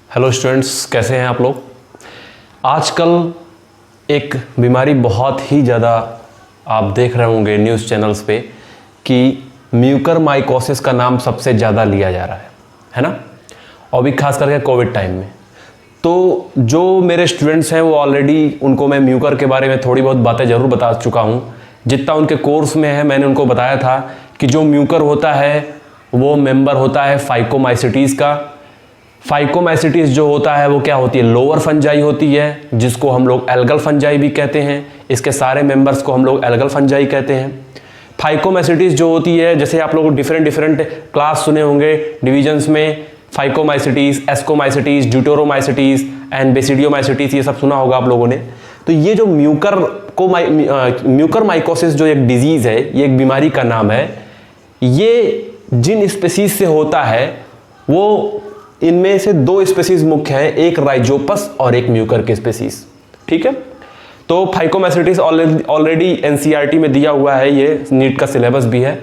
Hello students, कैसे हैं आप लोग। आजकल एक बीमारी बहुत ही ज़्यादा आप देख रहे होंगे न्यूज़ चैनल्स पे कि म्यूकरमाइकोसिस का नाम सबसे ज़्यादा लिया जा रहा है ना। और भी खास करके कोविड टाइम में। तो जो मेरे स्टूडेंट्स हैं वो ऑलरेडी उनको मैं म्यूकर के बारे में थोड़ी बहुत बातें ज़रूर बता चुका हूँ। जितना उनके कोर्स में है मैंने उनको बताया था कि जो म्यूकर होता है वो मेंबर होता है फाइकोमाइसिटीज़ का। फाइकोमाइसिटीज़ जो होता है वो क्या होती है, लोअर फंजाई होती है, जिसको हम लोग एल्गल फंजाई भी कहते हैं। इसके सारे मेंबर्स को हम लोग एल्गल फंजाई कहते हैं। फाइकोमाइसिटीज़ जो होती है, जैसे आप लोग डिफरेंट क्लास सुने होंगे डिविजन्स में, फाइकोमाइसिटीज़, एस्कोमाइसिटीज़, ड्यूटेरोमाइसिटीज़ एंड बेसिडियोमाइसिटीज़, ये सब सुना होगा आप लोगों ने। तो ये जो म्यूकरमाइकोसिस जो एक डिजीज़ है, ये एक बीमारी का नाम है। ये जिन स्पीसीज से होता है वो इनमें से दो स्पीसीज मुख्य हैं, एक राइजोपस और एक म्यूकर के स्पीसीज। ठीक है, तो फाइकोमाइसिटीज ऑलरेडी एनसीईआरटी में दिया हुआ है, ये नीट का सिलेबस भी है।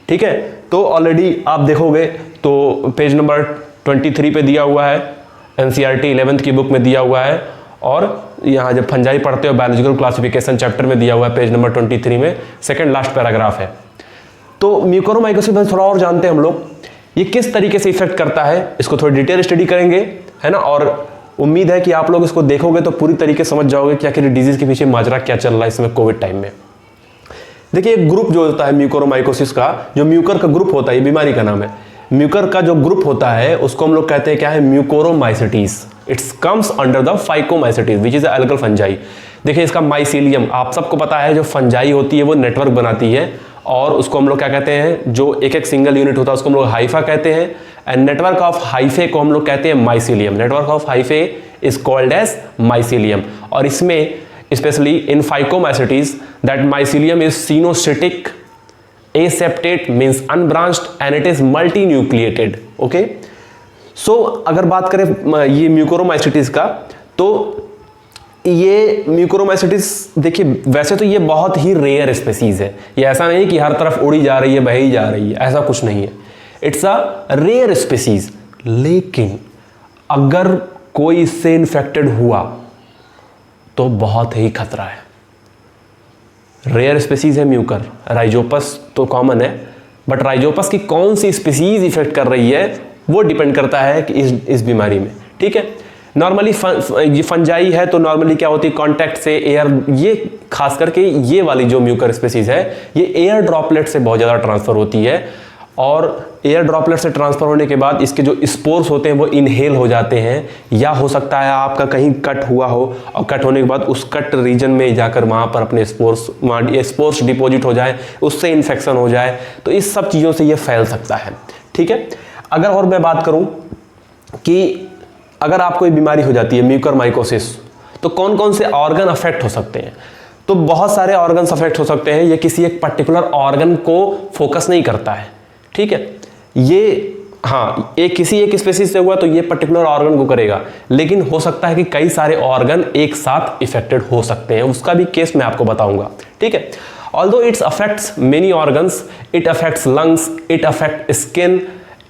ठीक है, तो ऑलरेडी आप देखोगे तो पेज नंबर 23 पे दिया हुआ है, एनसीईआरटी 11th की बुक में दिया हुआ है। और यहाँ जब फंजाई पढ़ते हो बायोलॉजिकल क्लासिफिकेशन चैप्टर में दिया हुआ है, पेज नंबर 23 में सेकेंड लास्ट पैराग्राफ है। तो म्यूकरमाइकोसिस में थोड़ा और जानते हैं हम लोग, ये किस तरीके से इफेक्ट करता है, इसको थोड़ी डिटेल स्टडी करेंगे, है ना। और उम्मीद है कि आप लोग इसको देखोगे तो पूरी तरीके समझ जाओगे कि आखिर डिजीज के पीछे माजरा क्या चल रहा है इसमें कोविड टाइम में। देखिए, एक ग्रुप जो होता है म्यूकरमाइकोसिस का, जो म्यूकर का ग्रुप होता है, ये बीमारी का नाम है। म्यूकर का जो ग्रुप होता है उसको हम लोग कहते हैं क्या है, mucoromycetes. Its comes under the phycomycetes which is algal fungi. देखिए, इसका माइसीलियम आप सबको पता है, जो फंजाई होती है वो नेटवर्क बनाती है और उसको हम लोग क्या कहते हैं, जो एक सिंगल यूनिट होता है उसको हम लोग हाइफा कहते हैं। एंड नेटवर्क ऑफ हाइफे को हम लोग कहते हैं mycelium. Network of hyphae is called as mycelium. और इसमें specially in phycomycetes that mycelium is coenocytic, aseptate means unbranched and it is multinucleated. Okay, so अगर बात करें ये म्यूकोरोमाइसिटीज का, तो ये म्यूकोरोमाइसिटीज देखिए वैसे तो ये बहुत ही रेयर स्पीसीज है। ये ऐसा नहीं कि हर तरफ उड़ी जा रही है, बही जा रही है, ऐसा कुछ नहीं है। It's a rare species. लेकिन अगर कोई इससे इन्फेक्टेड हुआ तो बहुत ही खतरा है। रेयर स्पीसीज है म्यूकर। राइजोपस तो कॉमन है, बट राइजोपस की कौन सी स्पीसीज इफेक्ट कर रही है वो डिपेंड करता है कि इस बीमारी में। ठीक है, नॉर्मली ये फंजाई है तो नॉर्मली क्या होती है, कांटेक्ट से एयर, ये खास करके ये वाली जो म्यूकर स्पीसीज है ये एयर ड्रॉपलेट से बहुत ज़्यादा ट्रांसफ़र होती है। और एयर ड्रॉपलेट से ट्रांसफ़र होने के बाद इसके जो स्पोर्स होते हैं वो इनहेल हो जाते हैं, या हो सकता है आपका कहीं कट हुआ हो और कट होने के बाद उस कट रीजन में जाकर वहाँ पर अपने स्पोर्स डिपॉजिट हो जाए, उससे इन्फेक्शन हो जाए। तो इस सब चीज़ों से ये फैल सकता है। ठीक है, अगर और मैं बात करूँ कि अगर आपको ये बीमारी हो जाती है म्यूकरमाइकोसिस, तो कौन कौन से ऑर्गन अफेक्ट हो सकते हैं, तो बहुत सारे ऑर्गन्स अफेक्ट हो सकते हैं। ये किसी एक पर्टिकुलर ऑर्गन को फोकस नहीं करता है। ठीक है, ये हाँ, एक किसी एक स्पेसीज से हुआ तो ये पर्टिकुलर ऑर्गन को करेगा, लेकिन हो सकता है कि कई सारे ऑर्गन एक साथ इफेक्टेड हो सकते हैं। उसका भी केस मैं आपको बताऊंगा। ठीक है, although it's affects many organs, it affects lungs, it affect skin,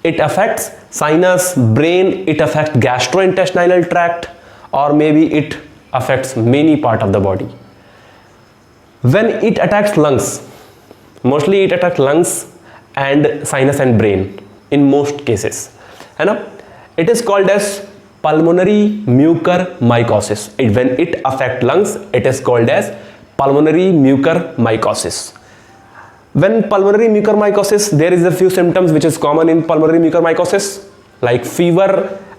it affects sinus, brain, it affects gastrointestinal tract, or maybe it affects many part of the body. When it attacks lungs, mostly it attacks lungs and sinus and brain in most cases, है ना। It is called as pulmonary mucormycosis. When it affects lungs, it is called as pulmonary mucormycosis. When pulmonary mucormycosis, there is a few symptoms which is common in pulmonary mucormycosis, like fever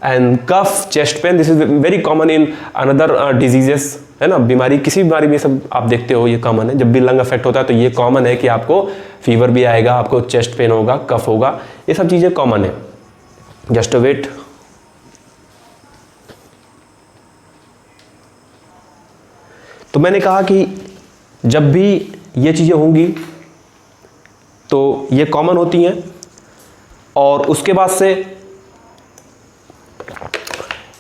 and cough, chest pain. This is very common in another diseases, है ना। बीमारी, किसी बीमारी में सब आप देखते हो ये कॉमन है। जब भी लंग अफेक्ट होता है तो ये कॉमन है कि आपको फीवर भी आएगा, आपको चेस्ट पेन होगा, कफ होगा, ये सब चीज़ें कॉमन है। Just wait. तो मैंने कहा कि जब भी ये चीज़ें होंगी तो ये कॉमन होती हैं। और उसके बाद से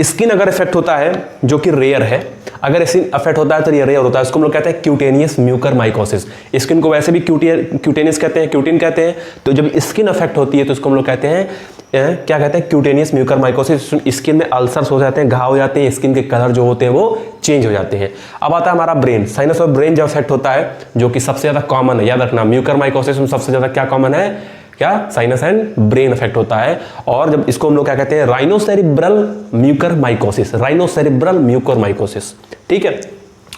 स्किन अगर इफेक्ट होता है जो कि रेयर है, अगर स्किन अफेक्ट होता है तो ये रेयर होता है, इसको हम लोग कहते हैं क्यूटेनियस म्यूकरमाइकोसिस। स्किन को वैसे भी क्यूटेनियस कहते हैं, क्यूटिन कहते हैं। तो जब स्किन अफेक्ट होती है तो इसको हम लोग कहते हैं क्या कहते हैं, क्यूटेनियस म्यूकरमाइकोसिस। स्किन में अल्सर्स हो जाते हैं, घाव हो जाते हैं, स्किन के कलर जो होते हैं वो चेंज हो जाते हैं। अब आता है हमारा ब्रेन। साइनस ऑफ ब्रेन जब अफेक्ट होता है, जो कि सबसे ज्यादा कॉमन है, याद रखना म्यूकरमाइकोसिस में सबसे ज्यादा क्या कॉमन है, क्या, साइनस एंड ब्रेन अफेक्ट होता है। और जब इसको हम लोग क्या कहते हैं, राइनोसेरिब्रल म्यूकरमाइकोसिस, राइनोसेरिब्रल म्यूकरमाइकोसिस, ठीक है।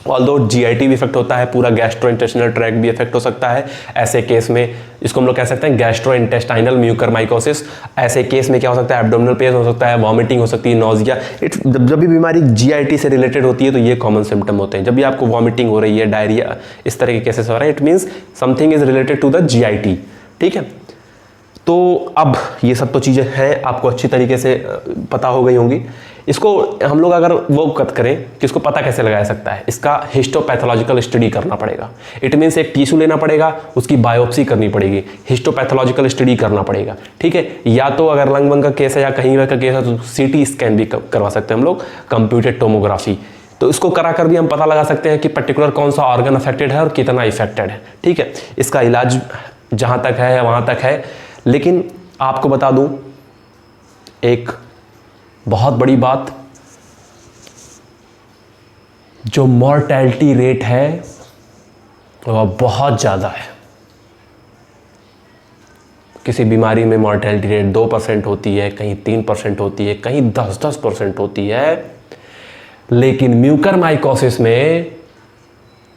ऑल्दो जीआईटी भी इफेक्ट होता है, पूरा गैस्ट्रोइंटेस्टाइनल ट्रैक्ट भी इफेक्ट हो सकता है। ऐसे केस में इसको हम लोग कह सकते हैं गैस्ट्रोइंटेस्टाइनल म्यूकरमाइकोसिस। ऐसे केस में क्या हो सकता है, एब्डोमिनल पेन हो सकता है, वॉमिटिंग हो सकती है, नोजिया। जब भी बीमारी जीआईटी से रिलेटेड होती है तो ये कॉमन सिम्टम होते हैं। जब भी आपको वॉमिटिंग हो रही है, डायरिया, इस तरह के केसेस हो रहे हैं, it means something is related to the GIT, ठीक है। तो अब ये सब तो चीज़ें हैं, आपको अच्छी तरीके से पता हो गई होंगी। इसको हम लोग अगर वो करें कि इसको पता कैसे लगाया सकता है, इसका हिस्टोपैथोलॉजिकल स्टडी करना पड़ेगा। इट मीन्स एक टिश्यू लेना पड़ेगा, उसकी बायोप्सी करनी पड़ेगी, हिस्टोपैथोलॉजिकल स्टडी करना पड़ेगा, ठीक है। या तो अगर लंग वंग का केस है या कहीं का केस है तो सीटी स्कैन भी करवा सकते हैं हम लोग, कंप्यूटेड टोमोग्राफी। तो इसको कराकर भी हम पता लगा सकते हैं कि पर्टिकुलर कौन सा ऑर्गन अफेक्टेड है और कितना इफेक्टेड है, ठीक है। इसका इलाज जहाँ तक है वहाँ तक है। लेकिन आपको बता दूं एक बहुत बड़ी बात, जो मॉर्टैलिटी रेट है वह बहुत ज़्यादा है। किसी बीमारी में मॉर्टैलिटी रेट 2% होती है, कहीं 3% होती है, कहीं 10% होती है। लेकिन म्यूकरमाइकोसिस में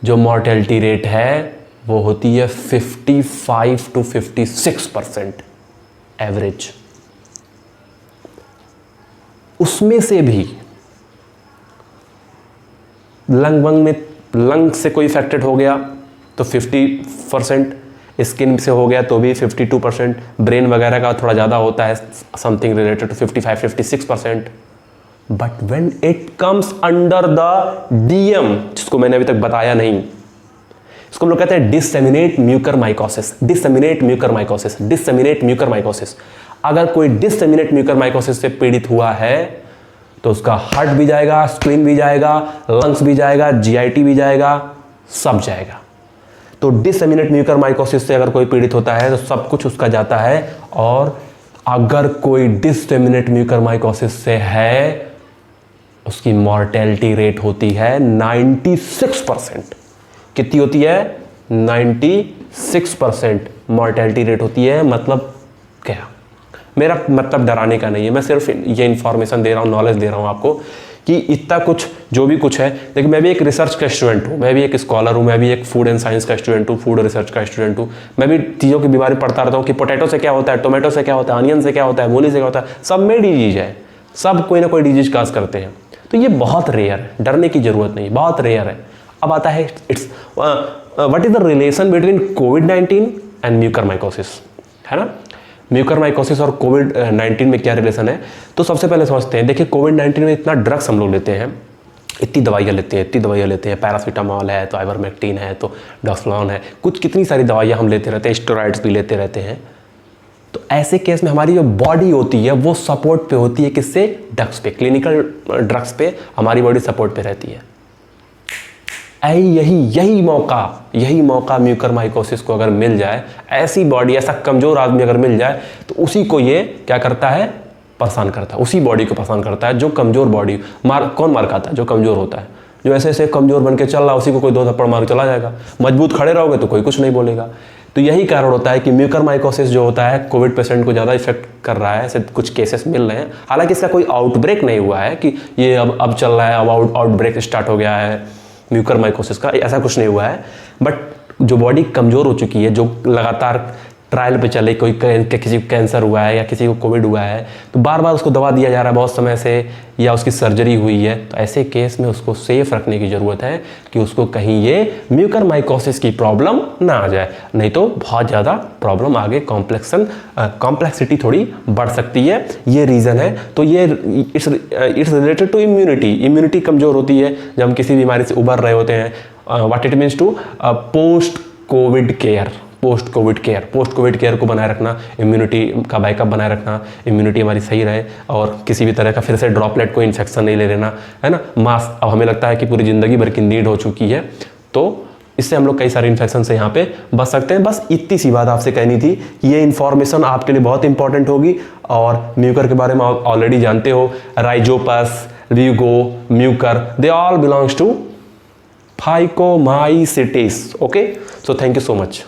जो मॉर्टैलिटी रेट है वो होती है 55 to 56% एवरेज। उसमें से भी लंग वंग में, लंग से कोई इफेक्टेड हो गया तो 50%, स्किन से हो गया तो भी 52%, ब्रेन वगैरह का थोड़ा ज़्यादा होता है, something related to 55-56%। But when it comes under the DM, जिसको मैंने अभी तक बताया नहीं, इसको हम लोग कहते हैं disseminate mucormycosis, disseminate mucormycosis, disseminate mucormycosis. अगर कोई डिसेमिनेट म्यूकरमाइकोसिस से पीड़ित हुआ है तो उसका हार्ट भी जाएगा, स्क्रीन भी जाएगा, लंग्स भी जाएगा, जीआईटी भी जाएगा, सब जाएगा। तो डिसेमिनेट म्यूकरमाइकोसिस से अगर कोई पीड़ित होता है तो सब कुछ उसका जाता है। और अगर कोई डिसेमिनेट म्यूकरमाइकोसिस से है, उसकी मॉर्टेलिटी रेट होती है 96%। कितनी होती है, 96% मॉर्टेलिटी रेट होती है। मतलब क्या, मेरा मतलब डराने का नहीं है, मैं सिर्फ ये इन्फॉर्मेशन दे रहा हूँ, नॉलेज दे रहा हूँ आपको कि इतना कुछ जो भी कुछ है। देखिए मैं भी एक रिसर्च का स्टूडेंट हूँ, मैं भी एक स्कॉलर हूँ, मैं भी एक फूड एंड साइंस का स्टूडेंट हूँ, फूड रिसर्च का स्टूडेंट हूँ। मैं भी चीज़ों के बारे में पढ़ता रहता हूँ कि पोटैटो से क्या होता है, टोमेटो से क्या होता है, अनियन से क्या होता है, मूली से क्या होता है। सब में डिजीज है, सब कोई ना कोई डिजीज काज करते हैं। तो ये बहुत रेयर है, डरने की जरूरत नहीं, बहुत रेयर है। अब आता है it's what is the relation between covid and mucormycosis, है ना। म्यूकरमाइकोसिस और कोविड-19 में क्या रिलेशन है, तो सबसे पहले समझते हैं। देखिए कोविड-19 में इतना ड्रग्स हम लोग लेते हैं, इतनी दवाइयाँ लेते हैं, इतनी दवाइयाँ लेते हैं, पैरासीटामॉल है तो आइवरमेक्टिन है तो डॉक्सलॉन है, कुछ कितनी सारी दवाइयाँ हम लेते रहते हैं, स्टेरॉइड्स भी लेते रहते हैं। तो ऐसे केस में हमारी जो बॉडी होती है वो सपोर्ट पे होती है, किससे, ड्रग्स पे, क्लिनिकल ड्रग्स पे हमारी बॉडी सपोर्ट पे रहती है। यही मौका म्यूकरमाइकोसिस को अगर मिल जाए, ऐसी बॉडी, ऐसा कमजोर आदमी अगर मिल जाए तो उसी को ये क्या करता है, परेशान करता है, उसी बॉडी को परेशान करता है। जो कमजोर बॉडी कौन मार खाता है, जो कमजोर होता है, जो ऐसे ऐसे कमजोर बन के चल रहा है, उसी को कोई 2 थप्पड़ मार चला जाएगा। मजबूत खड़े रहोगे तो कोई कुछ नहीं बोलेगा। तो यही कारण होता है कि म्यूकरमाइकोसिस जो होता है कोविड पेशेंट को ज़्यादा इफेक्ट कर रहा है। ऐसे कुछ केसेस मिल रहे हैं, हालांकि इसका कोई आउटब्रेक नहीं हुआ है कि ये अब चल रहा है, अब आउटब्रेक स्टार्ट हो गया है म्यूकरमाइकोसिस का, ऐसा कुछ नहीं हुआ है। बट जो बॉडी कमज़ोर हो चुकी है, जो लगातार ट्रायल पे चले, किसी को कैंसर हुआ है या किसी को कोविड हुआ है, तो बार बार उसको दवा दिया जा रहा है बहुत समय से, या उसकी सर्जरी हुई है, तो ऐसे केस में उसको सेफ रखने की ज़रूरत है कि उसको कहीं ये म्यूकरमाइकोसिस की प्रॉब्लम ना आ जाए, नहीं तो बहुत ज़्यादा प्रॉब्लम आगे कॉम्प्लेक्सिटी थोड़ी बढ़ सकती है। ये रीज़न है। तो ये इट्स रिलेटेड टू इम्यूनिटी कमज़ोर होती है जब हम किसी बीमारी से उबर रहे होते हैं। What it means to post covid care को बनाए रखना, इम्यूनिटी का बैकअप बनाए रखना, इम्यूनिटी हमारी सही रहे और किसी भी तरह का फिर से ड्रॉपलेट को इन्फेक्शन नहीं ले लेना, है ना। मास्क अब हमें लगता है कि पूरी ज़िंदगी भर की नीड हो चुकी है, तो इससे हम लोग कई सारे इन्फेक्शन से यहाँ पे बच सकते हैं। बस इतनी सी बात आपसे कहनी थी, ये इन्फॉर्मेशन आपके लिए बहुत इंपॉर्टेंट होगी। और म्यूकर के बारे में आप ऑलरेडी जानते हो, राइजोपस, ल्यूगो, mucor, they all belongs to phycomycetes. Okay, so thank you so much.